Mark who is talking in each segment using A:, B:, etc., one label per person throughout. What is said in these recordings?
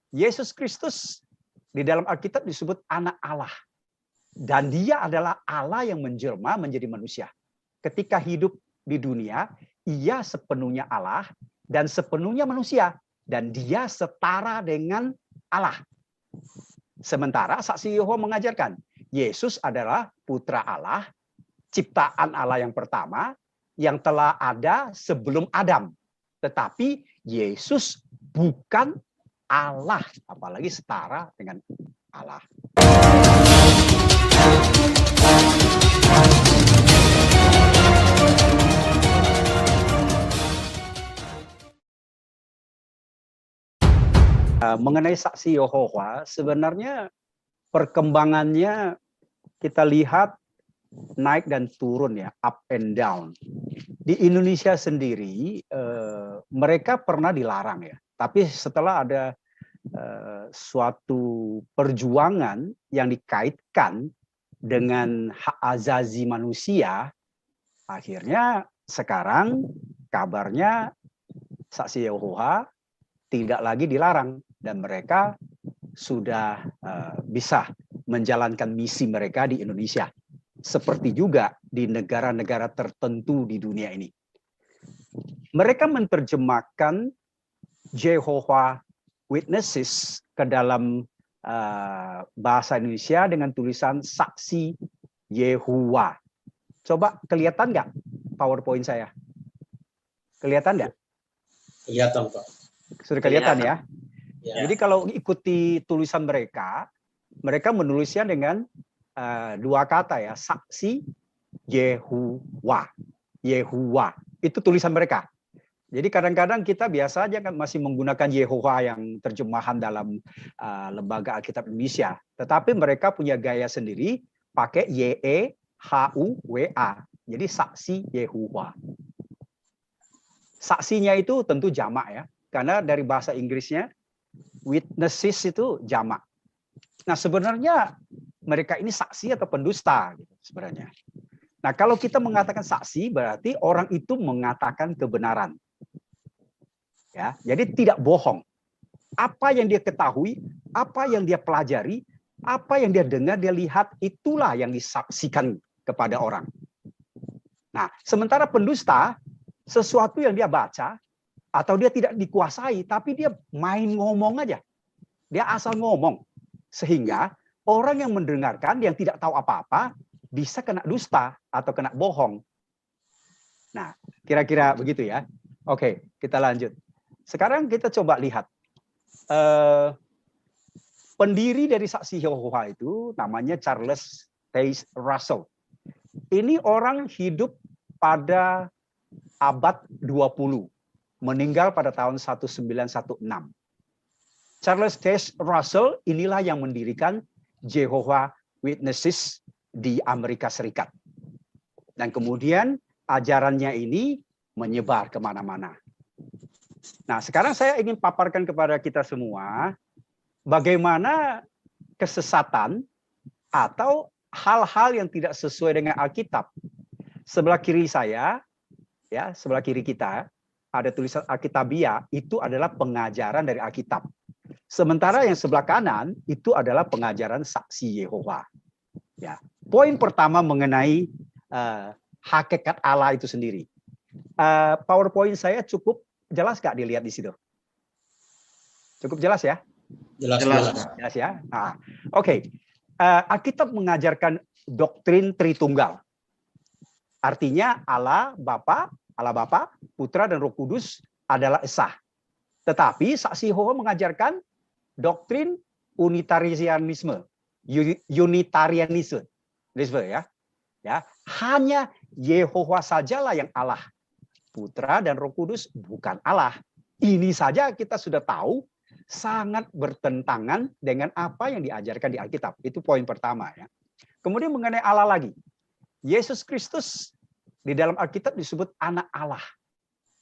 A: Yesus Kristus di dalam Alkitab disebut anak Allah. Dan dia adalah Allah yang menjelma menjadi manusia. Ketika hidup di dunia, ia sepenuhnya Allah dan sepenuhnya manusia. Dan dia setara dengan Allah. Sementara saksi Yehova mengajarkan, Yesus adalah putra Allah, ciptaan Allah yang pertama, yang telah ada sebelum Adam. Tetapi Yesus bukan Allah, apalagi setara dengan Allah. Mengenai saksi Yehova, sebenarnya perkembangannya kita lihat naik dan turun ya, up and down. Di Indonesia sendiri, mereka pernah dilarang ya, tapi setelah ada suatu perjuangan yang dikaitkan dengan hak azazi manusia, akhirnya sekarang kabarnya saksi Yehova tidak lagi dilarang dan mereka sudah bisa menjalankan misi mereka di Indonesia. Seperti juga di negara-negara tertentu di dunia ini. Mereka menerjemahkan Jehovah Witnesses ke dalam bahasa Indonesia dengan tulisan saksi Yehuwa. Coba kelihatan nggak PowerPoint saya? Kelihatan nggak?
B: Kelihatan, Pak.
A: Sudah kelihatan ya?
B: Ya.
A: Jadi kalau ikuti tulisan mereka menulisnya dengan dua kata ya, saksi Yehuwa. Yehuwa. Itu tulisan mereka. Jadi kadang-kadang kita biasa aja kan masih menggunakan Yehova yang terjemahan dalam lembaga Alkitab Indonesia. Tetapi mereka punya gaya sendiri pakai YEHUWA. Jadi saksi Yehuwa. Saksinya itu tentu jamak ya. Karena dari bahasa Inggrisnya witnesses itu jamak. Nah sebenarnya mereka ini saksi atau pendusta gitu, sebenarnya. Nah kalau kita mengatakan saksi berarti orang itu mengatakan kebenaran. Ya, jadi tidak bohong. Apa yang dia ketahui, apa yang dia pelajari, apa yang dia dengar, dia lihat, itulah yang disaksikan kepada orang. Nah, sementara pendusta, sesuatu yang dia baca, atau dia tidak dikuasai, tapi dia main ngomong aja. Dia asal ngomong. Sehingga orang yang mendengarkan, yang tidak tahu apa-apa, bisa kena dusta atau kena bohong. Nah, kira-kira begitu ya. Oke, kita lanjut. Sekarang kita coba lihat. Pendiri dari saksi Yehova itu namanya Charles Taze Russell. Ini orang hidup pada abad 20. Meninggal pada tahun 1916. Charles Taze Russell inilah yang mendirikan Jehovah Witnesses di Amerika Serikat. Dan kemudian ajarannya ini menyebar kemana-mana. Nah, sekarang saya ingin paparkan kepada kita semua bagaimana kesesatan atau hal-hal yang tidak sesuai dengan Alkitab. Sebelah kiri saya, ya, sebelah kiri kita, ada tulisan Alkitabiah, itu adalah pengajaran dari Alkitab. Sementara yang sebelah kanan itu adalah pengajaran saksi Yehova. Ya, poin pertama mengenai hakikat Allah itu sendiri. PowerPoint saya cukup jelas nggak dilihat di situ? Cukup jelas ya? Jelas ya. Nah, oke. Alkitab mengajarkan doktrin Tritunggal. Artinya Allah Bapa, Putra dan Roh Kudus adalah esa. Tetapi saksi Yehova mengajarkan doktrin unitarianisme, ya. Ya, hanya Yehova sajalah yang Allah. Putra dan Roh Kudus bukan Allah. Ini saja kita sudah tahu sangat bertentangan dengan apa yang diajarkan di Alkitab. Itu poin pertama ya. Kemudian mengenai Allah lagi. Yesus Kristus di dalam Alkitab disebut anak Allah.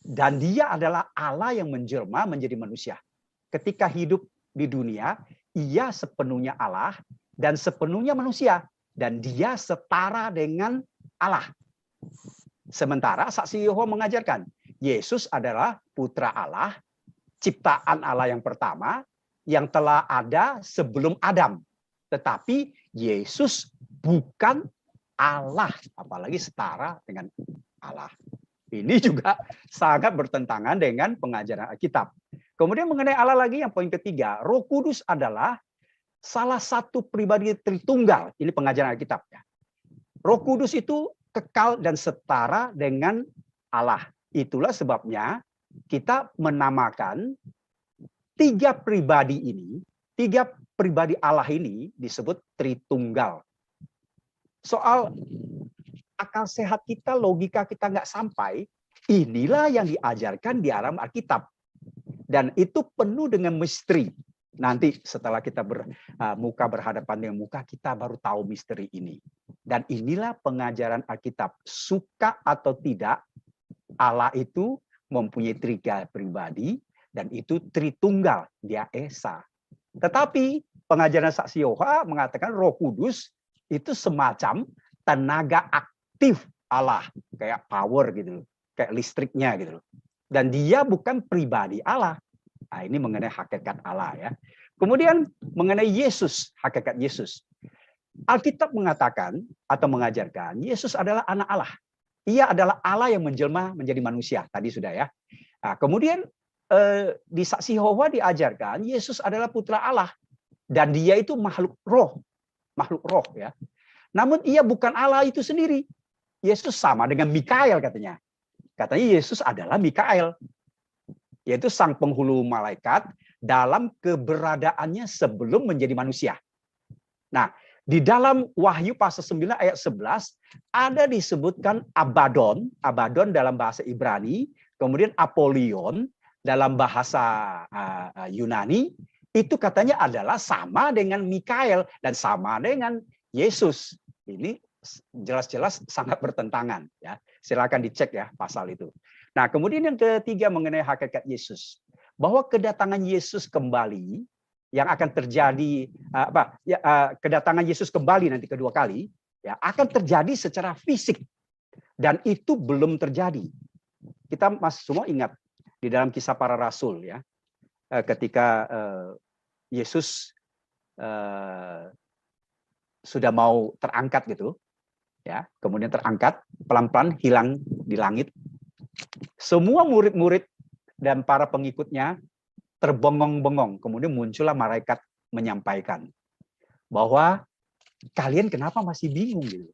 A: Dan dia adalah Allah yang menjelma menjadi manusia. Ketika hidup di dunia, ia sepenuhnya Allah dan sepenuhnya manusia. Dan dia setara dengan Allah. Sementara saksi Yehova mengajarkan, Yesus adalah putra Allah, ciptaan Allah yang pertama, yang telah ada sebelum Adam. Tetapi Yesus bukan Allah, apalagi setara dengan Allah. Ini juga sangat bertentangan dengan pengajaran Alkitab. Kemudian mengenai Allah lagi yang poin ketiga, Roh Kudus adalah salah satu pribadi Tritunggal. Ini pengajaran Alkitab ya. Roh Kudus itu kekal dan setara dengan Allah. Itulah sebabnya kita menamakan tiga pribadi Allah ini disebut Tritunggal. Soal akal sehat kita, logika kita nggak sampai, inilah yang diajarkan di dalam Alkitab. Dan itu penuh dengan misteri. Nanti setelah kita muka berhadapan dengan muka, kita baru tahu misteri ini. Dan inilah pengajaran Alkitab. Suka atau tidak, Allah itu mempunyai tiga pribadi, dan itu Tritunggal, dia Esa. Tetapi pengajaran Saksi Yehova mengatakan Roh Kudus itu semacam tenaga aktif Allah, kayak power gitu, kayak listriknya gitu. Dan dia bukan pribadi Allah. Nah, ini mengenai hakikat Allah ya. Kemudian mengenai Yesus, hakikat Yesus. Alkitab mengatakan atau mengajarkan Yesus adalah anak Allah. Ia adalah Allah yang menjelma menjadi manusia. Tadi sudah ya. Nah, kemudian di Saksi Yehova diajarkan Yesus adalah putra Allah dan dia itu makhluk roh ya. Namun ia bukan Allah itu sendiri. Yesus sama dengan Mikael katanya. Katanya Yesus adalah Mikael, yaitu sang penghulu malaikat dalam keberadaannya sebelum menjadi manusia. Nah, di dalam Wahyu pasal 9 ayat 11 ada disebutkan Abaddon dalam bahasa Ibrani, kemudian Apollyon dalam bahasa Yunani, itu katanya adalah sama dengan Mikael dan sama dengan Yesus. Ini jelas-jelas sangat bertentangan ya. Silakan dicek ya pasal itu. Nah, kemudian yang ketiga mengenai hakikat Yesus, bahwa kedatangan Yesus kembali yang akan terjadi kedatangan Yesus kembali nanti kedua kali ya akan terjadi secara fisik dan itu belum terjadi. Kita masih semua ingat di dalam Kisah Para Rasul ya, ketika Yesus sudah mau terangkat gitu ya, kemudian terangkat pelan-pelan hilang di langit. Semua murid-murid dan para pengikutnya terbengong-bengong. Kemudian muncullah malaikat menyampaikan bahwa kalian kenapa masih bingung gitu.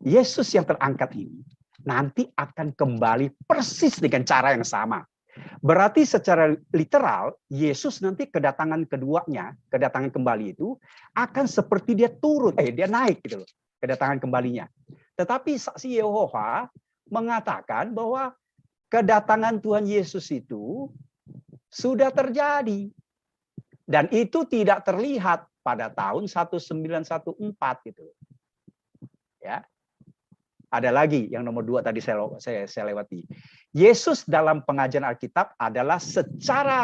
A: Yesus yang terangkat ini nanti akan kembali persis dengan cara yang sama. Berarti secara literal Yesus nanti kedatangan keduanya, kedatangan kembali itu akan seperti dia turun, dia naik gitu loh, kedatangan kembalinya. Tetapi Saksi Yehova mengatakan bahwa kedatangan Tuhan Yesus itu sudah terjadi. Dan itu tidak terlihat pada tahun 1914 gitu. Ya. Ada lagi yang nomor 2 tadi saya lewati. Yesus dalam pengajaran Alkitab adalah secara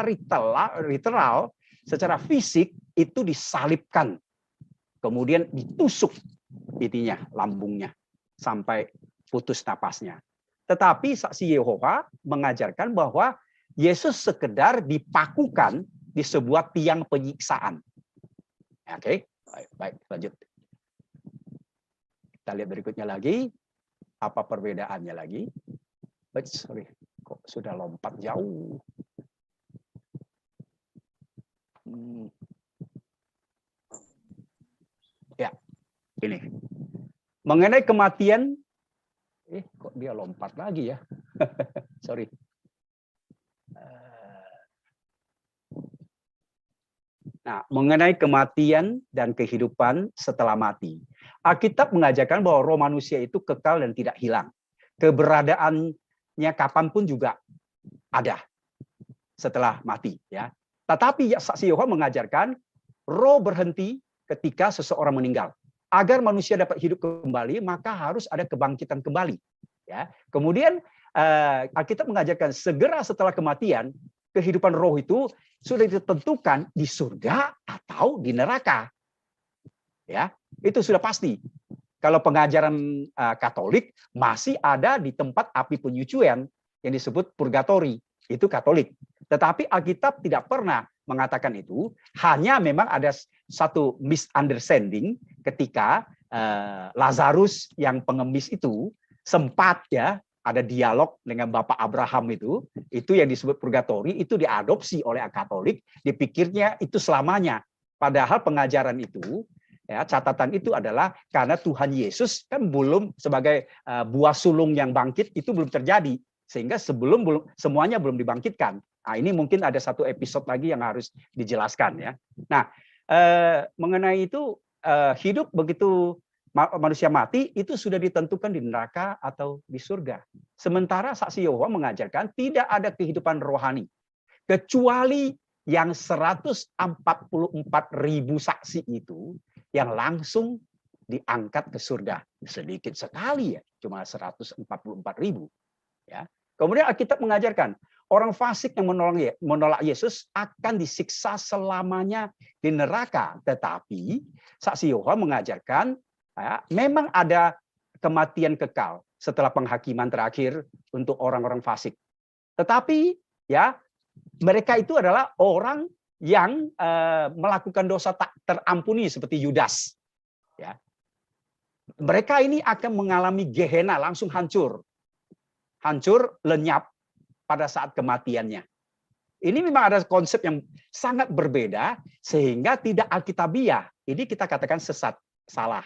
A: literal, secara fisik itu disalibkan. Kemudian ditusuk intinya, lambungnya sampai putus napasnya. Tetapi Saksi Yehova mengajarkan bahwa Yesus sekedar dipakukan di sebuah tiang penyiksaan. Oke, baik, lanjut. Kita lihat berikutnya lagi. Apa perbedaannya lagi? Sorry, kok sudah lompat jauh. Ya, ini. Mengenai kematian, kok dia lompat lagi ya? Sorry. Nah, mengenai kematian dan kehidupan setelah mati. Alkitab mengajarkan bahwa roh manusia itu kekal dan tidak hilang. Keberadaannya kapanpun juga ada setelah mati. Ya. Tetapi Saksi Yehova mengajarkan roh berhenti ketika seseorang meninggal. Agar manusia dapat hidup kembali, maka harus ada kebangkitan kembali. Ya. Kemudian Alkitab mengajarkan segera setelah kematian, kehidupan roh itu sudah ditentukan di surga atau di neraka. Ya, itu sudah pasti. Kalau pengajaran Katolik masih ada di tempat api penyucian yang disebut purgatori, itu Katolik. Tetapi Alkitab tidak pernah mengatakan itu, hanya memang ada satu misunderstanding ketika Lazarus yang pengemis itu sempat ya ada dialog dengan Bapak Abraham itu yang disebut purgatori, itu diadopsi oleh Katolik, dipikirnya itu selamanya. Padahal pengajaran itu, ya, catatan itu adalah karena Tuhan Yesus kan belum sebagai buah sulung yang bangkit, itu belum terjadi. Sehingga semuanya belum dibangkitkan. Nah, ini mungkin ada satu episode lagi yang harus dijelaskan, ya. Nah, mengenai itu hidup begitu manusia mati itu sudah ditentukan di neraka atau di surga. Sementara saksi Yehova mengajarkan tidak ada kehidupan rohani kecuali yang 144.000 saksi itu yang langsung diangkat ke surga. Sedikit sekali ya, cuma 144.000 ya. Kemudian Alkitab mengajarkan orang fasik yang menolak Yesus akan disiksa selamanya di neraka. Tetapi saksi Yehova mengajarkan ya, memang ada kematian kekal setelah penghakiman terakhir untuk orang-orang fasik. Tetapi ya mereka itu adalah orang yang melakukan dosa tak terampuni seperti Yudas. Ya. Mereka ini akan mengalami Gehenna, langsung hancur, lenyap pada saat kematiannya. Ini memang ada konsep yang sangat berbeda sehingga tidak alkitabiah. Ini kita katakan sesat, salah.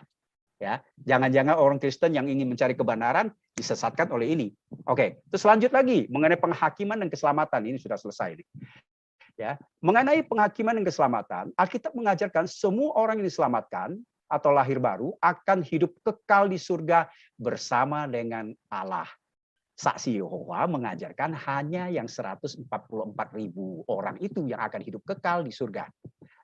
A: Ya, jangan-jangan orang Kristen yang ingin mencari kebenaran disesatkan oleh ini. Oke, terus lanjut lagi mengenai penghakiman dan keselamatan. Ini sudah selesai. Ya, mengenai penghakiman dan keselamatan, Alkitab mengajarkan semua orang yang diselamatkan atau lahir baru akan hidup kekal di surga bersama dengan Allah. Saksi Yehova mengajarkan hanya yang 144.000 orang itu yang akan hidup kekal di surga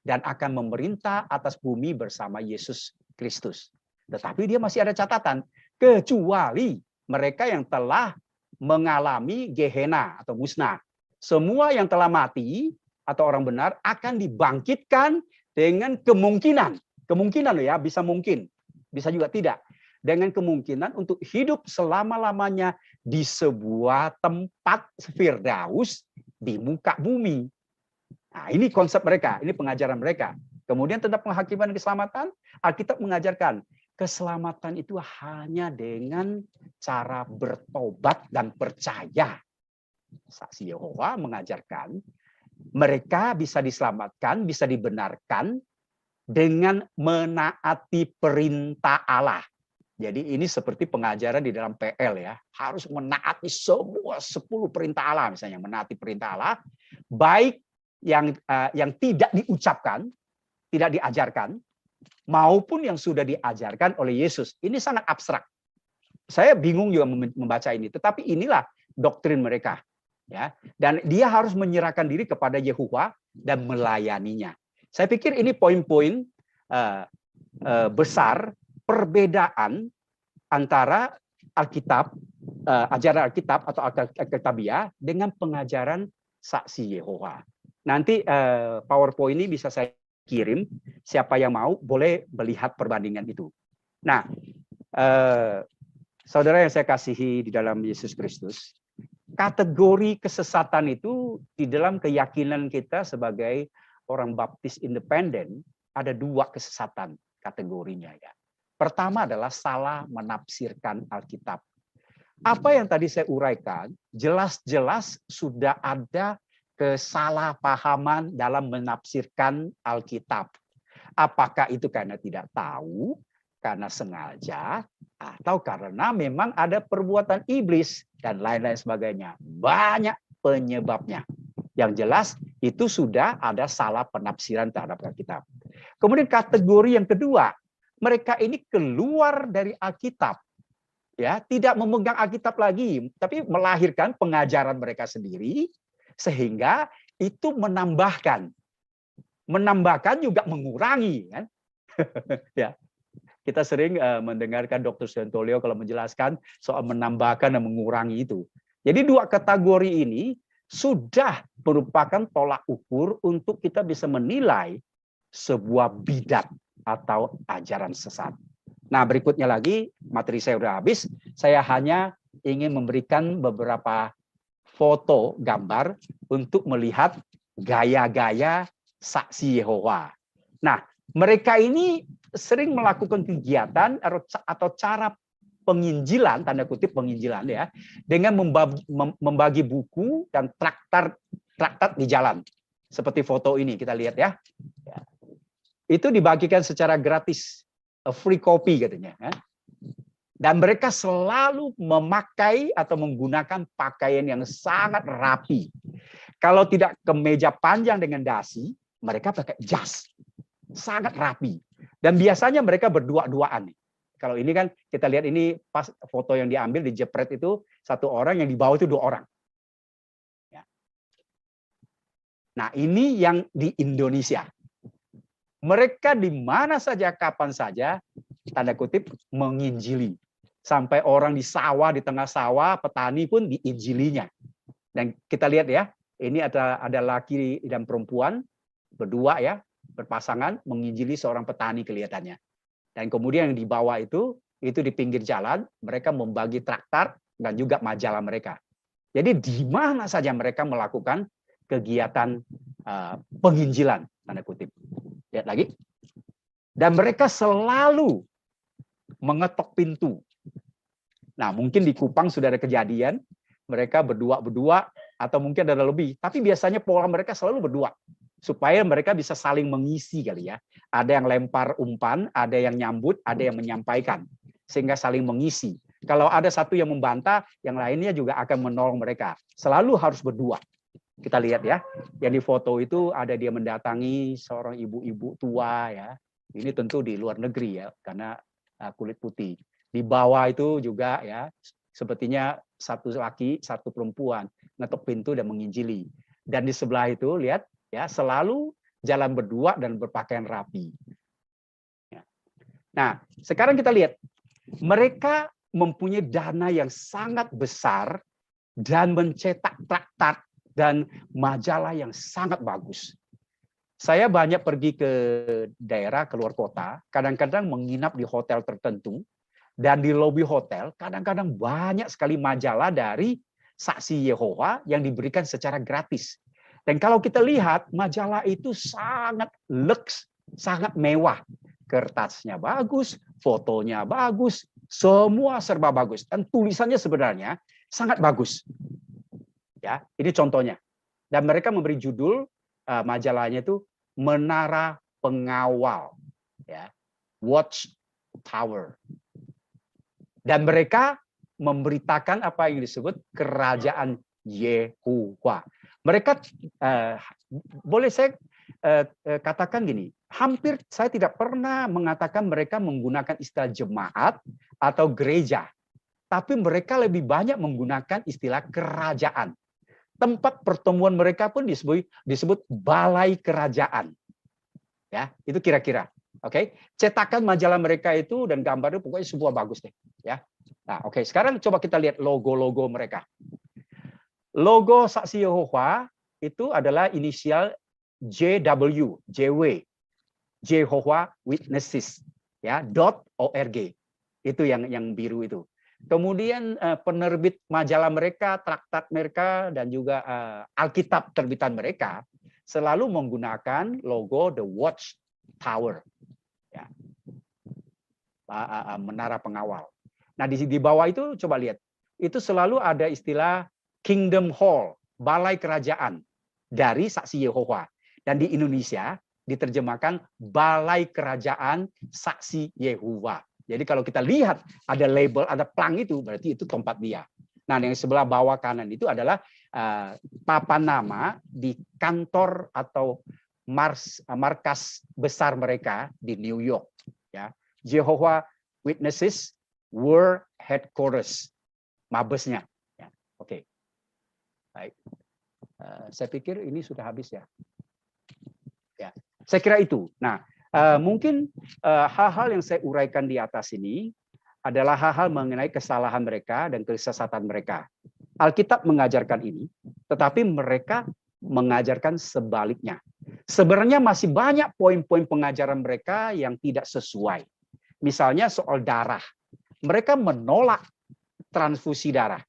A: dan akan memerintah atas bumi bersama Yesus Kristus. Tetapi dia masih ada catatan, kecuali mereka yang telah mengalami Gehenna atau musnah. Semua yang telah mati atau orang benar akan dibangkitkan dengan kemungkinan ya, bisa mungkin, bisa juga tidak. Dengan kemungkinan untuk hidup selama-lamanya di sebuah tempat Firdaus di muka bumi. Nah, ini konsep mereka, ini pengajaran mereka. Kemudian tentang penghakiman dan keselamatan, Alkitab mengajarkan keselamatan itu hanya dengan cara bertobat dan percaya. Saksi Yehova mengajarkan mereka bisa diselamatkan, bisa dibenarkan dengan menaati perintah Allah. Jadi ini seperti pengajaran di dalam PL ya, harus menaati semua 10 perintah Allah, misalnya menaati perintah Allah, baik yang tidak diucapkan, tidak diajarkan, maupun yang sudah diajarkan oleh Yesus. Ini sangat abstrak. Saya bingung juga membaca ini, tetapi inilah doktrin mereka. Ya, dan dia harus menyerahkan diri kepada Yehova dan melayaninya. Saya pikir ini poin-poin besar perbedaan antara Alkitab, ajaran Alkitab atau Alkitabiah dengan pengajaran saksi Yehova. Nanti PowerPoint ini bisa saya kirim, siapa yang mau boleh melihat perbandingan itu. Nah, saudara yang saya kasihi di dalam Yesus Kristus, kategori kesesatan itu di dalam keyakinan kita sebagai orang baptis independen ada 2 kesesatan kategorinya ya. Pertama adalah salah menafsirkan Alkitab. Apa yang tadi saya uraikan, jelas-jelas sudah ada kesalahpahaman dalam menafsirkan Alkitab. Apakah itu karena tidak tahu, karena sengaja, atau karena memang ada perbuatan iblis, dan lain-lain sebagainya. Banyak penyebabnya. Yang jelas, itu sudah ada salah penafsiran terhadap Alkitab. Kemudian kategori yang kedua, mereka ini keluar dari Alkitab. Ya, tidak memegang Alkitab lagi, tapi melahirkan pengajaran mereka sendiri, sehingga itu menambahkan juga mengurangi, kan? Ya, kita sering mendengarkan Dr. Santolio kalau menjelaskan soal menambahkan dan mengurangi itu. Jadi 2 kategori ini sudah merupakan tolak ukur untuk kita bisa menilai sebuah bidat atau ajaran sesat. Nah, berikutnya lagi, materi saya sudah habis. Saya hanya ingin memberikan beberapa foto gambar untuk melihat gaya-gaya saksi Yehova. Nah, mereka ini sering melakukan kegiatan atau cara penginjilan, tanda kutip penginjilan ya, dengan membagi buku dan traktat di jalan. Seperti foto ini kita lihat ya. Itu dibagikan secara gratis, free copy katanya. Dan mereka selalu memakai atau menggunakan pakaian yang sangat rapi. Kalau tidak kemeja panjang dengan dasi, mereka pakai jas. Sangat rapi. Dan biasanya mereka berdua-duaan. Kalau ini kan kita lihat ini pas foto yang diambil dijepret itu satu orang, yang di bawah itu 2 orang. Nah, ini yang di Indonesia. Mereka di mana saja, kapan saja, tanda kutip, menginjili. Sampai orang di sawah, di tengah sawah, petani pun diinjilinya. Dan kita lihat ya, ini ada laki dan perempuan, berdua ya, berpasangan, menginjili seorang petani kelihatannya. Dan kemudian yang di bawah itu di pinggir jalan, mereka membagi traktat dan juga majalah mereka. Jadi di mana saja mereka melakukan kegiatan penginjilan, tanda kutip. Lihat lagi. Dan mereka selalu mengetok pintu. Nah, mungkin di Kupang sudah ada kejadian, mereka berdua atau mungkin ada lebih. Tapi biasanya pola mereka selalu berdua. Supaya mereka bisa saling mengisi kali ya. Ada yang lempar umpan, ada yang nyambut, ada yang menyampaikan. Sehingga saling mengisi. Kalau ada satu yang membantah, yang lainnya juga akan menolong mereka. Selalu harus berdua. Kita lihat ya, yang di foto itu ada dia mendatangi seorang ibu-ibu tua ya. Ini tentu di luar negeri ya, karena kulit putih. Di bawah itu juga ya, sepertinya satu laki, satu perempuan ngetok pintu dan menginjili. Dan di sebelah itu lihat ya, selalu jalan berdua dan berpakaian rapi. Nah, sekarang kita lihat mereka mempunyai dana yang sangat besar dan mencetak traktat dan majalah yang sangat bagus. Saya banyak pergi ke daerah, keluar kota, kadang-kadang menginap di hotel tertentu, dan di lobi hotel kadang-kadang banyak sekali majalah dari saksi Yehova yang diberikan secara gratis. Dan kalau kita lihat, majalah itu sangat lux, sangat mewah. Kertasnya bagus, fotonya bagus, semua serba bagus. Dan tulisannya sebenarnya sangat bagus. Ya, ini contohnya. Dan mereka memberi judul majalahnya itu Menara Pengawal, ya, Watch Tower. Dan mereka memberitakan apa yang disebut kerajaan Yehuwa. Mereka boleh saya katakan gini, hampir saya tidak pernah mengatakan mereka menggunakan istilah jemaat atau gereja, tapi mereka lebih banyak menggunakan istilah kerajaan. Tempat pertemuan mereka pun disebut balai kerajaan. Ya, itu kira-kira. Oke, cetakan majalah mereka itu dan gambarnya pokoknya semua bagus deh, ya. Nah, oke, sekarang coba kita lihat logo-logo mereka. Logo Saksi Yehova itu adalah inisial JW, Jehovah Witnesses, ya, .org. Itu yang biru itu. Kemudian penerbit majalah mereka, traktat mereka, dan juga Alkitab terbitan mereka selalu menggunakan logo The Watch Tower, ya. Menara Pengawal. Nah, di bawah itu coba lihat, itu selalu ada istilah Kingdom Hall, Balai Kerajaan dari Saksi Yehova. Dan di Indonesia diterjemahkan Balai Kerajaan Saksi Yehova. Jadi kalau kita lihat ada label, ada plang itu, berarti itu tempat dia. Nah, yang sebelah bawah kanan itu adalah papan nama di kantor atau markas besar mereka di New York. Ya, Jehovah Witnesses World Headquarters, mabesnya. Ya, oke. Baik. Saya pikir ini sudah habis ya. Ya, saya kira itu. Nah, mungkin hal-hal yang saya uraikan di atas ini adalah hal-hal mengenai kesalahan mereka dan kesesatan mereka. Alkitab mengajarkan ini, tetapi mereka mengajarkan sebaliknya. Sebenarnya masih banyak poin-poin pengajaran mereka yang tidak sesuai. Misalnya soal darah. Mereka menolak transfusi darah.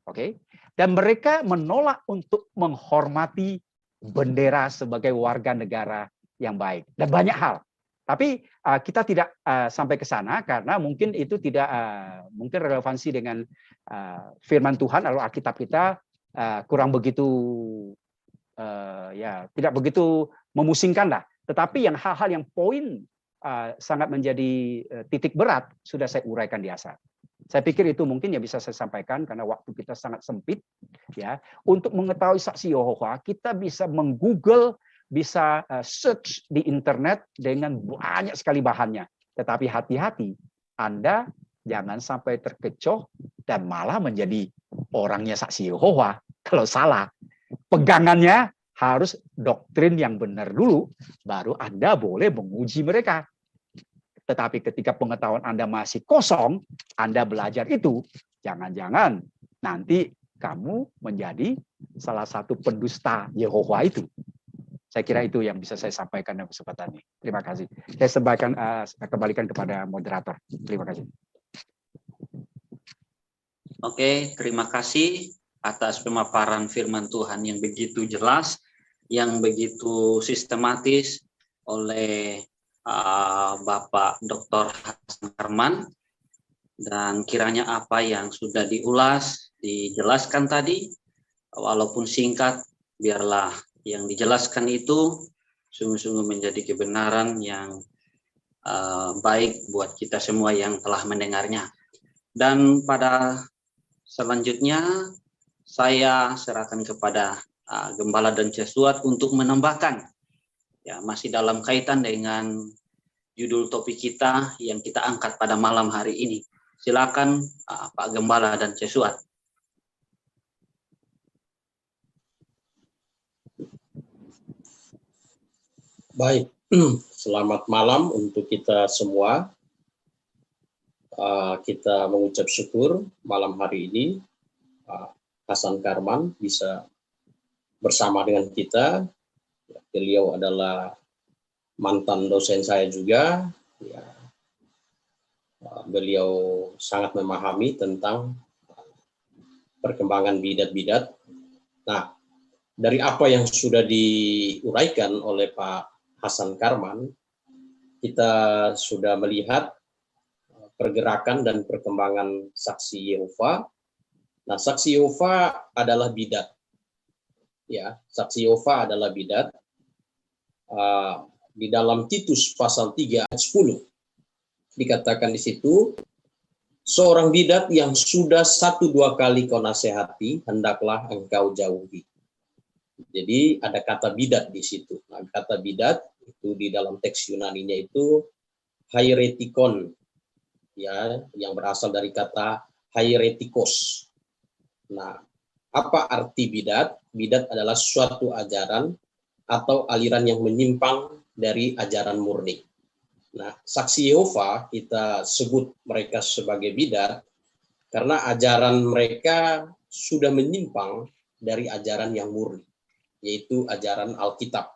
A: Oke? Dan mereka menolak untuk menghormati bendera sebagai warga negara yang baik dan banyak hal. Tapi kita tidak sampai ke sana karena mungkin itu tidak mungkin relevansi dengan firman Tuhan atau Alkitab kita kurang begitu ya tidak begitu memusingkan lah. Tetapi yang hal-hal yang poin sangat menjadi titik berat sudah saya uraikan di asal. Saya pikir itu mungkin yang bisa saya sampaikan karena waktu kita sangat sempit ya. Untuk mengetahui saksi Yehova kita bisa menggoogle, bisa search di internet dengan banyak sekali bahannya. Tetapi hati-hati, Anda jangan sampai terkecoh dan malah menjadi orangnya saksi Yehova kalau salah. Pegangannya harus doktrin yang benar dulu, baru Anda boleh menguji mereka. Tetapi ketika pengetahuan Anda masih kosong, Anda belajar itu, jangan-jangan nanti kamu menjadi salah satu pendusta Yehova itu. Saya kira itu yang bisa saya sampaikan dalam kesempatan ini. Terima kasih. Saya kembalikan kepada moderator. Terima kasih.
C: Oke, terima kasih atas pemaparan firman Tuhan yang begitu jelas, yang begitu sistematis oleh Bapak Dr. Hasan Karman, dan kiranya apa yang sudah diulas, dijelaskan tadi, walaupun singkat, biarlah yang dijelaskan itu sungguh-sungguh menjadi kebenaran yang baik buat kita semua yang telah mendengarnya. Dan pada selanjutnya saya serahkan kepada Gembala dan Jesuat untuk menambahkan, ya masih dalam kaitan dengan judul topik kita yang kita angkat pada malam hari ini. Silakan Pak Gembala dan Jesuat.
B: Baik, selamat malam untuk kita semua. Kita mengucap syukur malam hari ini Hasan Karman bisa bersama dengan kita. Beliau adalah mantan dosen saya juga. Ya, beliau sangat memahami tentang perkembangan bidat-bidat. Nah, dari apa yang sudah diuraikan oleh Pak Hasan Karman, kita sudah melihat pergerakan dan perkembangan saksi Yehova. Nah, saksi Yehova adalah bidat. Ya, saksi Yehova adalah bidat. Di dalam Titus pasal 3 ayat 10 dikatakan di situ, seorang bidat yang sudah 1-2 kali kau nasihati, hendaklah engkau jauhi. Jadi ada kata bidat di situ. Nah, kata bidat itu di dalam teks Yunaninya itu hairetikon, ya, yang berasal dari kata hairetikos. Nah, apa arti bidat? Bidat adalah suatu ajaran atau aliran yang menyimpang dari ajaran murni. Nah, saksi Yehova kita sebut mereka sebagai bidat karena ajaran mereka sudah menyimpang dari ajaran yang murni, yaitu ajaran Alkitab.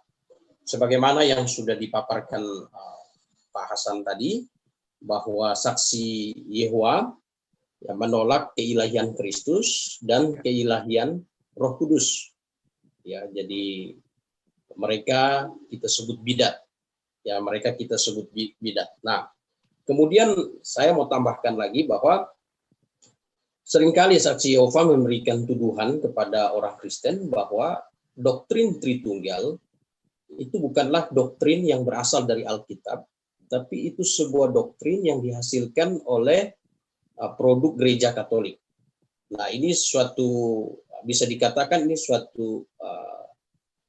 B: Sebagaimana yang sudah dipaparkan Pak Hasan tadi, bahwa saksi Yehova menolak keilahian Kristus dan keilahian Roh Kudus. Ya, jadi mereka kita sebut bidat. Ya, mereka kita sebut bidat. Nah, kemudian saya mau tambahkan lagi bahwa seringkali saksi Yehova memberikan tuduhan kepada orang Kristen bahwa doktrin Tritunggal itu bukanlah doktrin yang berasal dari Alkitab, tapi itu sebuah doktrin yang dihasilkan oleh produk gereja Katolik. Nah, ini suatu, bisa dikatakan ini suatu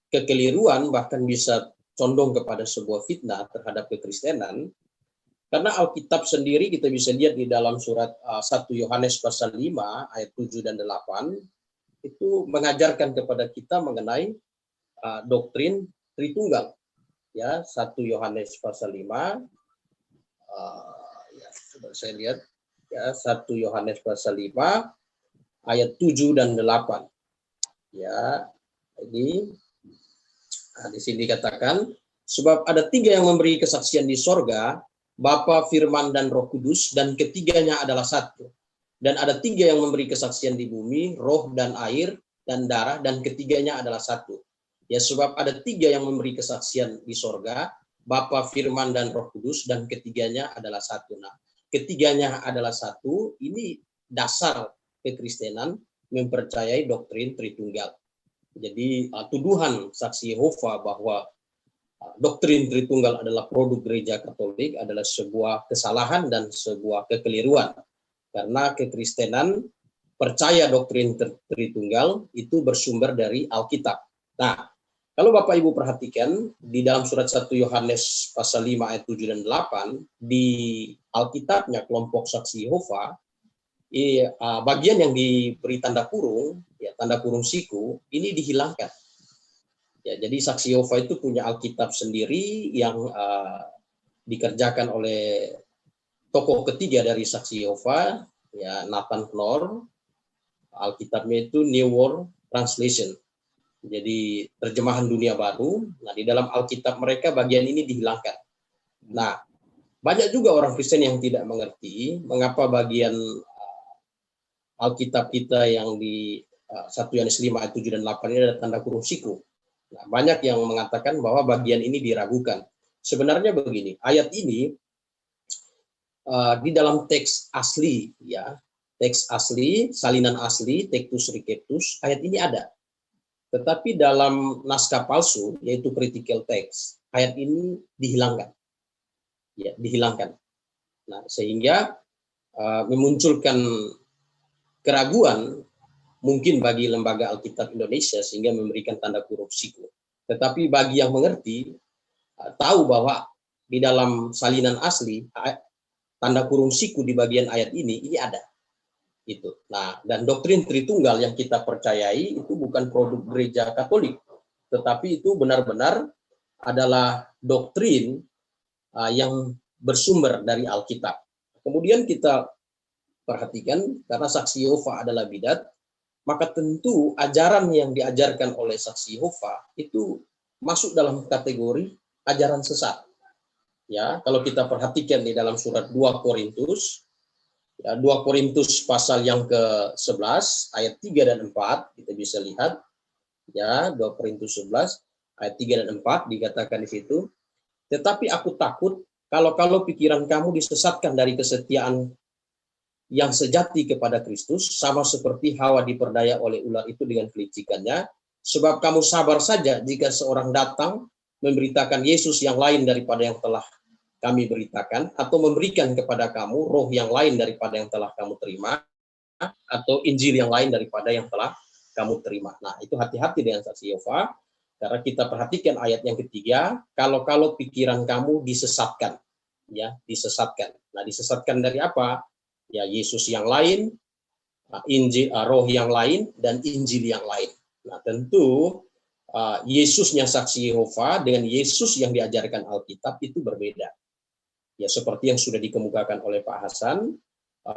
B: kekeliruan, bahkan bisa condong kepada sebuah fitnah terhadap kekristenan. Karena Alkitab sendiri kita bisa lihat di dalam surat 1 Yohanes pasal 5 ayat 7 dan 8 itu mengajarkan kepada kita mengenai doktrin Tritunggal. Ya, 1 Yohanes pasal 5 ya, coba saya lihat ya, 1 Yohanes pasal 5 ayat 7 dan 8. Ya, ini di sini dikatakan, sebab ada 3 yang memberi kesaksian di sorga, Bapa, Firman, dan Roh Kudus, dan ketiganya adalah satu. Dan ada 3 yang memberi kesaksian di bumi, roh dan air dan darah, dan ketiganya adalah satu. Ya, sebab ada 3 yang memberi kesaksian di sorga, Bapa, Firman, dan Roh Kudus, dan ketiganya adalah satu. Nah, ketiganya adalah satu, ini dasar kekristenan mempercayai doktrin Tritunggal. Jadi tuduhan saksi Yehova bahwa doktrin Tritunggal adalah produk gereja Katolik adalah sebuah kesalahan dan sebuah kekeliruan. Karena kekristenan percaya doktrin Tritunggal itu bersumber dari Alkitab. Nah, kalau Bapak Ibu perhatikan di dalam surat 1 Yohanes pasal 5 ayat 7 dan 8 di Alkitabnya kelompok saksi Yehova, bagian yang diberi tanda kurung, ya tanda kurung siku, ini dihilangkan. Ya, jadi saksi Yehova itu punya Alkitab sendiri yang dikerjakan oleh tokoh ketiga dari saksi Yehova, ya Nathan Knorr. Alkitabnya itu New World Translation. Jadi terjemahan dunia baru. Nah, di dalam Alkitab mereka bagian ini dihilangkan. Nah, banyak juga orang Kristen yang tidak mengerti mengapa bagian Alkitab kita yang di 1 Yohanes 5 ayat 7 dan 8 ini ada tanda kurung siku. Nah, banyak yang mengatakan bahwa bagian ini diragukan. Sebenarnya begini, ayat ini di dalam teks asli, ya, teks asli, salinan asli, Tectus Receptus, ayat ini ada. Tetapi dalam naskah palsu, yaitu critical text, ayat ini dihilangkan. Ya, dihilangkan. Nah, sehingga memunculkan keraguan mungkin bagi lembaga Alkitab Indonesia sehingga memberikan tanda kurung siku. Tetapi bagi yang mengerti, tahu bahwa di dalam salinan asli, tanda kurung siku di bagian ayat ini ada. Itu. Nah, dan doktrin Tritunggal yang kita percayai itu bukan produk gereja Katolik, tetapi itu benar-benar adalah doktrin yang bersumber dari Alkitab. Kemudian kita perhatikan, karena saksi Yehova adalah bidat, maka tentu ajaran yang diajarkan oleh saksi Yehova itu masuk dalam kategori ajaran sesat. Ya, kalau kita perhatikan di dalam surat 2 Korintus, ya, 2 Korintus pasal yang ke-11 ayat 3 dan 4 kita bisa lihat, ya, 2 Korintus 11 ayat 3 dan 4 dikatakan di situ, tetapi aku takut kalau pikiran kamu disesatkan dari kesetiaan yang sejati kepada Kristus, sama seperti Hawa diperdaya oleh ular itu dengan kelicikannya, sebab kamu sabar saja jika seorang datang memberitakan Yesus yang lain daripada yang telah kami beritakan, atau memberikan kepada kamu roh yang lain daripada yang telah kamu terima, atau Injil yang lain daripada yang telah kamu terima. Nah, itu hati-hati dengan saksi Yehova, karena kita perhatikan ayat yang ketiga, kalau pikiran kamu disesatkan, ya, disesatkan. Nah, disesatkan dari apa? Ya, Yesus yang lain, Injil, roh yang lain, dan Injil yang lain. Nah, tentu Yesusnya saksi Yehova dengan Yesus yang diajarkan Alkitab itu berbeda. Ya, seperti yang sudah dikemukakan oleh Pak Hasan.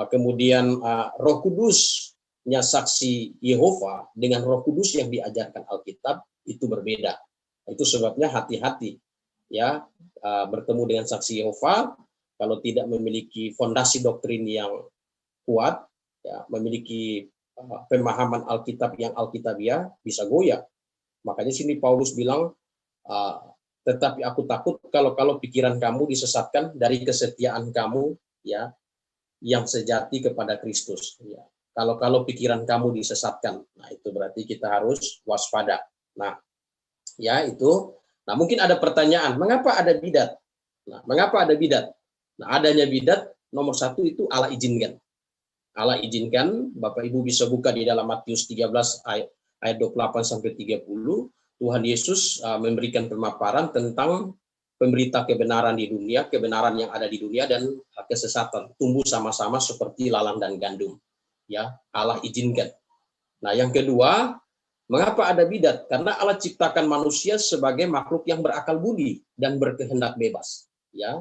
B: Kemudian Roh Kudusnya saksi Yehova dengan Roh Kudus yang diajarkan Alkitab itu berbeda. Itu sebabnya hati-hati, ya, bertemu dengan saksi Yehova. Kalau tidak memiliki fondasi doktrin yang kuat, ya, memiliki pemahaman Alkitab yang Alkitabiah, bisa goyah. Makanya sini Paulus bilang, tetapi aku takut kalau pikiran kamu disesatkan dari kesetiaan kamu, ya, yang sejati kepada Kristus. Ya. Kalau pikiran kamu disesatkan, nah itu berarti kita harus waspada. Nah, ya itu. Nah, mungkin ada pertanyaan, mengapa ada bidat? Nah, mengapa ada bidat? Nah, adanya bidat nomor satu itu Allah izinkan. Allah izinkan, Bapak Ibu bisa buka di dalam Matius 13 ayat 28 sampai 30, Tuhan Yesus memberikan pemaparan tentang pemberita kebenaran di dunia, kebenaran yang ada di dunia dan kesesatan tumbuh sama-sama seperti lalang dan gandum. Ya, Allah izinkan. Nah, yang kedua, mengapa ada bidat? Karena Allah ciptakan manusia sebagai makhluk yang berakal budi dan berkehendak bebas. Ya,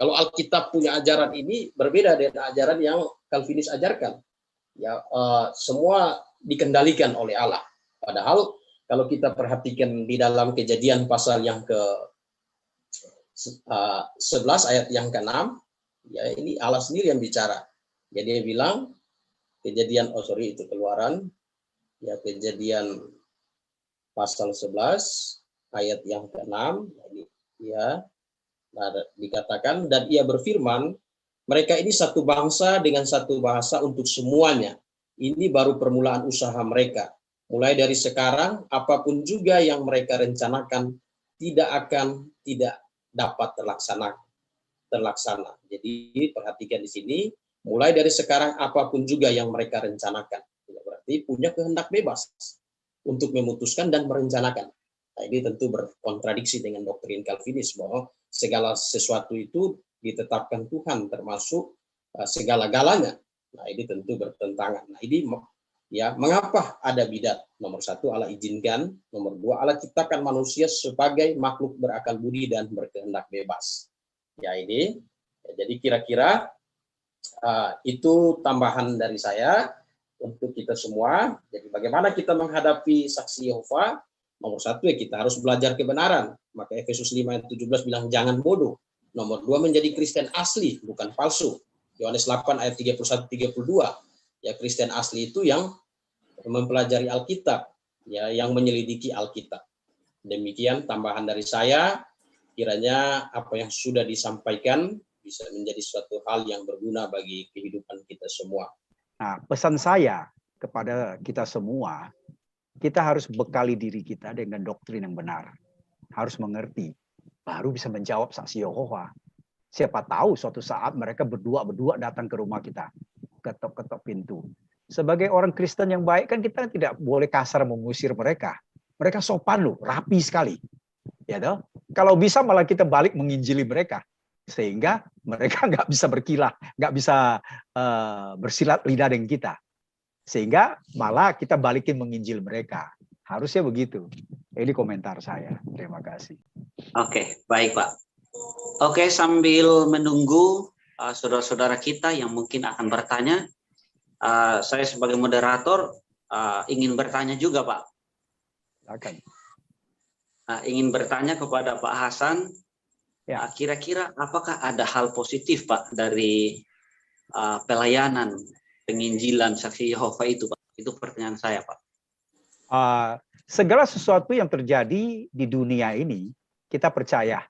B: kalau Alkitab punya ajaran ini berbeda dengan ajaran yang Calvinis ajarkan. Ya, semua dikendalikan oleh Allah. Padahal kalau kita perhatikan di dalam Kejadian pasal yang ke-11 ayat yang ke-6, ya ini Allah sendiri yang bicara. Jadi dia bilang Keluaran, ya Kejadian pasal 11 ayat yang ke-6 ya, dikatakan, dan ia berfirman, mereka ini satu bangsa dengan satu bahasa untuk semuanya. Ini baru permulaan usaha mereka. Mulai dari sekarang, apapun juga yang mereka rencanakan tidak dapat terlaksana. Jadi perhatikan di sini, mulai dari sekarang apapun juga yang mereka rencanakan. Berarti punya kehendak bebas untuk memutuskan dan merencanakan. Nah, ini tentu berkontradiksi dengan doktrin Calvinis bahwa segala sesuatu itu ditetapkan Tuhan, termasuk segala-galanya. Nah, ini tentu bertentangan. Nah, ini ya, mengapa ada bidat? Nomor satu, Allah izinkan. Nomor dua, Allah ciptakan manusia sebagai makhluk berakal budi dan berkehendak bebas. Ya, ini. Ya, jadi kira-kira itu tambahan dari saya untuk kita semua. Jadi bagaimana kita menghadapi saksi Yehova? Nomor satu, ya kita harus belajar kebenaran. Maka Efesus 5 ayat 17 bilang jangan bodoh. Nomor dua, menjadi Kristen asli, bukan palsu. Yohanes 8 ayat 31-32. Ya, Kristen asli itu yang mempelajari Alkitab, ya, yang menyelidiki Alkitab. Demikian tambahan dari saya. Kiranya apa yang sudah disampaikan bisa menjadi suatu hal yang berguna bagi kehidupan kita semua.
A: Nah, pesan saya kepada kita semua, kita harus bekali diri kita dengan doktrin yang benar. Harus mengerti, baru bisa menjawab saksi Yehova. Siapa tahu suatu saat mereka berdua datang ke rumah kita, ketok-ketok pintu. Sebagai orang Kristen yang baik kan kita tidak boleh kasar mengusir mereka. Mereka sopan loh, rapi sekali. Ya toh? Kalau bisa malah kita balik menginjili mereka, sehingga mereka nggak bisa berkilah, nggak bisa bersilat lidah dengan kita. Sehingga malah kita balikin menginjil mereka. Harusnya begitu. Ini komentar saya. Terima kasih.
C: Oke, baik Pak. Oke, sambil menunggu saudara-saudara kita yang mungkin akan bertanya, saya sebagai moderator ingin bertanya juga Pak.
A: Silakan.
C: Ingin bertanya kepada Pak Hasan, ya, kira-kira apakah ada hal positif Pak dari pelayanan penginjilan saksi Yehova itu Pak? Itu pertanyaan saya Pak.
A: Segala sesuatu yang terjadi di dunia ini, kita percaya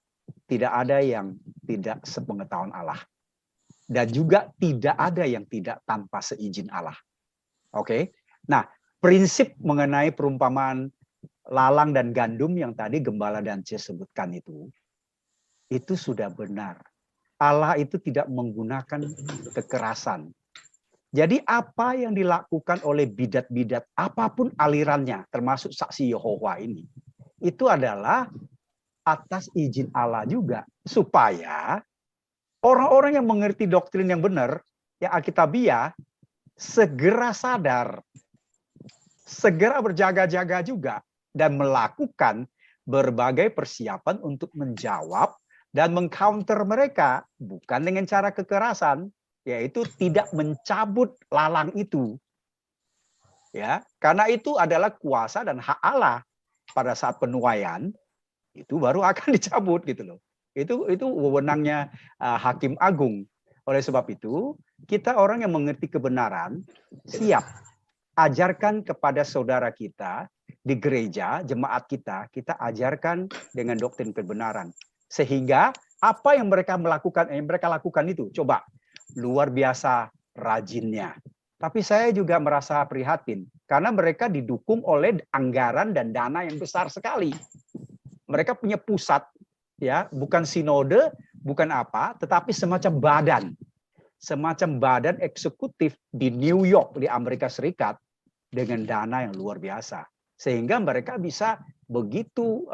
A: tidak ada yang tidak sepengetahuan Allah. Dan juga tidak ada yang tidak tanpa seizin Allah. Oke? Nah, prinsip mengenai perumpamaan lalang dan gandum yang tadi Gembala dan C sebutkan itu sudah benar. Allah itu tidak menggunakan kekerasan. Jadi apa yang dilakukan oleh bidat-bidat, apapun alirannya, termasuk saksi Yehova ini, itu adalah atas izin Allah juga, supaya orang-orang yang mengerti doktrin yang benar, yang Alkitabiah, segera sadar, segera berjaga-jaga juga, dan melakukan berbagai persiapan untuk menjawab dan mengcounter mereka, bukan dengan cara kekerasan, yaitu tidak mencabut lalang itu. Ya, karena itu adalah kuasa dan hak Allah. Pada saat penuaian itu baru akan dicabut gitu loh. Itu wewenangnya Hakim Agung. Oleh sebab itu, kita orang yang mengerti kebenaran siap ajarkan kepada saudara kita di gereja, jemaat kita ajarkan dengan doktrin kebenaran. Sehingga apa yang mereka lakukan itu, coba luar biasa rajinnya. Tapi saya juga merasa prihatin karena mereka didukung oleh anggaran dan dana yang besar sekali. Mereka punya pusat, ya, bukan sinode, bukan apa, tetapi semacam badan eksekutif di New York di Amerika Serikat dengan dana yang luar biasa. Sehingga mereka bisa begitu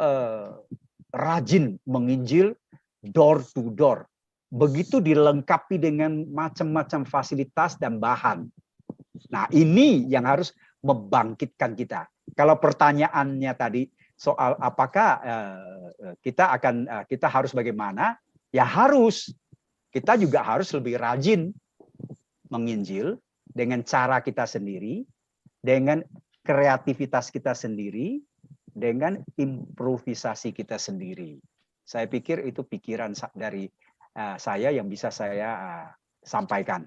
A: rajin menginjil door to door. Begitu dilengkapi dengan macam-macam fasilitas dan bahan. Nah, ini yang harus membangkitkan kita. Kalau pertanyaannya tadi soal apakah kita harus bagaimana? Ya harus. Kita juga harus lebih rajin menginjil dengan cara kita sendiri, dengan kreativitas kita sendiri, dengan improvisasi kita sendiri. Saya pikir itu pikiran dari saya yang bisa saya sampaikan.